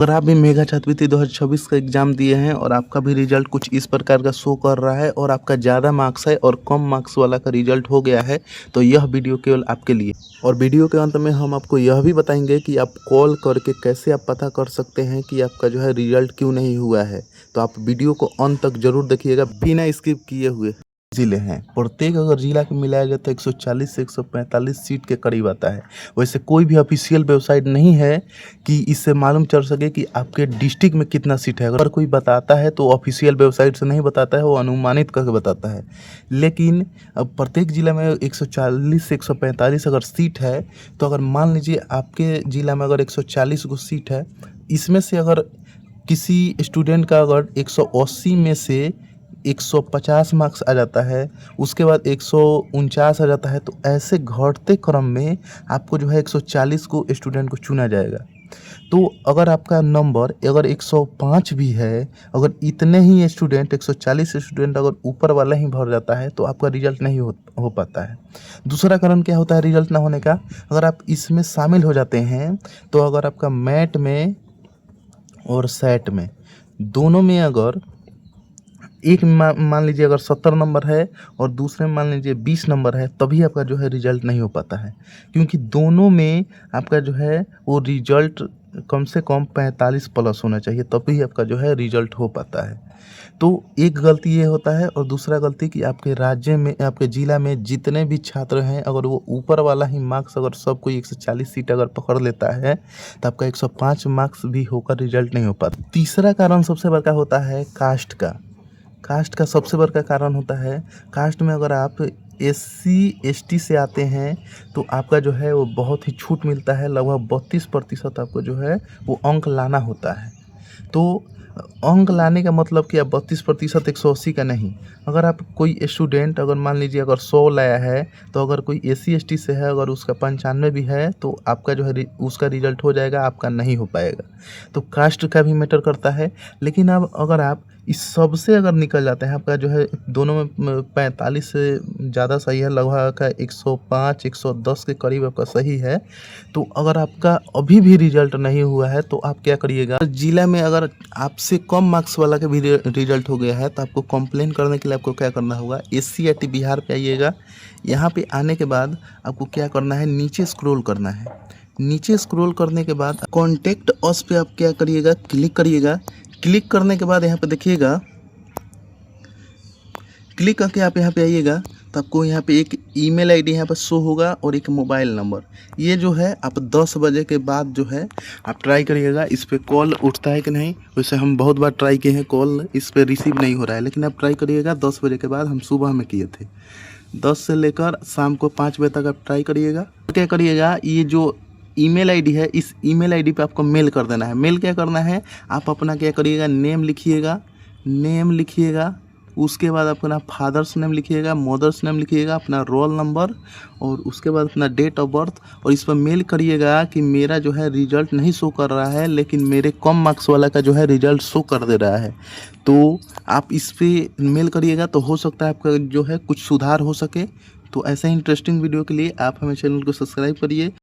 अगर आप भी मेगा छात्रवृत्ति 2026 का एग्ज़ाम दिए हैं और आपका भी रिजल्ट कुछ इस प्रकार का शो कर रहा है और आपका ज़्यादा मार्क्स है और कम मार्क्स वाला का रिजल्ट हो गया है, तो यह वीडियो केवल आपके लिए। और वीडियो के अंत में हम आपको यह भी बताएंगे कि आप कॉल करके कैसे आप पता कर सकते हैं कि आपका जो है रिजल्ट क्यों नहीं हुआ है। तो आप वीडियो को अंत तक जरूर देखिएगा बिना स्किप किए हुए। ज़िले हैं, प्रत्येक अगर ज़िला को मिलाया जाए तो 140 से 145 सीट के करीब आता है। वैसे कोई भी ऑफिशियल वेबसाइट नहीं है कि इससे मालूम चल सके कि आपके डिस्ट्रिक्ट में कितना सीट है। अगर कोई बताता है तो ऑफिशियल वेबसाइट से नहीं बताता है, वो अनुमानित करके बताता है। लेकिन अब प्रत्येक ज़िला में 140 से 145 अगर सीट है, तो अगर मान लीजिए आपके ज़िला में अगर 140 गो सीट है, इसमें से अगर किसी स्टूडेंट का अगर 180 में से 150 मार्क्स आ जाता है, उसके बाद 149 आ जाता है, तो ऐसे घटते क्रम में आपको जो है 140 को स्टूडेंट को चुना जाएगा। तो अगर आपका नंबर अगर 105 भी है, अगर इतने ही स्टूडेंट 140 स्टूडेंट अगर ऊपर वाला ही भर जाता है, तो आपका रिजल्ट नहीं हो पाता है। दूसरा कारण क्या होता है रिजल्ट ना होने का? अगर आप इसमें शामिल हो जाते हैं, तो अगर आपका मैट में और सेट में दोनों में अगर एक मान लीजिए अगर 70 नंबर है और दूसरे में मान लीजिए 20 नंबर है, तभी आपका जो है रिजल्ट नहीं हो पाता है, क्योंकि दोनों में आपका जो है वो रिजल्ट कम से कम 45 प्लस होना चाहिए, तभी आपका जो है रिजल्ट हो पाता है। तो एक गलती ये होता है और दूसरा गलती कि आपके राज्य में आपके ज़िला में जितने भी छात्र हैं, अगर वो ऊपर वाला ही मार्क्स अगर सब कोई 140 सीट अगर पकड़ लेता है, तो आपका 105 मार्क्स भी होकर रिजल्ट नहीं हो पाता। तीसरा कारण सबसे बड़ा होता है कास्ट का। कास्ट का सबसे बड़ा कारण होता है, कास्ट में अगर आप एससी एसटी से आते हैं, तो आपका जो है वो बहुत ही छूट मिलता है, लगभग 32% आपको जो है वो अंक लाना होता है। तो अंक लाने का मतलब कि आप 32% 180 का नहीं। अगर आप कोई स्टूडेंट अगर मान लीजिए अगर 100 लाया है, तो अगर कोई एससी एसटी से है, अगर उसका 95 भी है, तो आपका जो है उसका रिजल्ट हो जाएगा, आपका नहीं हो पाएगा। तो कास्ट का भी मैटर करता है। लेकिन अब अगर आप इस सब से अगर निकल जाते हैं, आपका जो है दोनों में 45 से ज़्यादा सही है, लगभग का 105 110 के करीब आपका सही है। तो अगर आपका अभी भी रिजल्ट नहीं हुआ है, तो आप क्या करिएगा, ज़िला में अगर आपसे कम मार्क्स वाला का भी रिजल्ट हो गया है, तो आपको कंप्लेन करने के लिए आपको क्या करना होगा, SC/ST बिहार पे आइएगा। यहाँ पे आने के बाद आपको क्या करना है, नीचे स्क्रॉल करना है। नीचे स्क्रॉल करने के बाद कॉन्टेक्ट अस पे आप क्या करिएगा, क्लिक करिएगा। क्लिक करने के बाद यहाँ पे देखिएगा, क्लिक करके आप यहाँ पे आइएगा, तो आपको यहाँ पे एक ईमेल आईडी यहाँ पर शो होगा और एक मोबाइल नंबर। ये जो है आप 10 बजे के बाद जो है आप ट्राई करिएगा। इस पर कॉल उठता है कि नहीं, वैसे हम बहुत बार ट्राई किए हैं, कॉल इस पर रिसीव नहीं हो रहा है, लेकिन आप ट्राई करिएगा। 10 बजे के बाद हम सुबह में किए थे, 10 से लेकर शाम को 5 बजे तक आप ट्राई करिएगा। क्या करिएगा, ये जो ईमेल आईडी है, इस ईमेल आईडी पे आपको मेल कर देना है। मेल क्या करना है, आप अपना क्या करिएगा, नेम लिखिएगा। उसके बाद अपना फादर्स नेम लिखिएगा, मदर्स नेम लिखिएगा, अपना रोल नंबर और उसके बाद अपना डेट ऑफ बर्थ, और इस पर मेल करिएगा कि मेरा जो है रिजल्ट नहीं शो कर रहा है, लेकिन मेरे कम मार्क्स वाला का जो है रिजल्ट शो कर दे रहा है। तो आप इस पर मेल करिएगा, तो हो सकता है आपका जो है कुछ सुधार हो सके। तो ऐसे ही इंटरेस्टिंग वीडियो के लिए आप हमें चैनल को सब्सक्राइब करिए।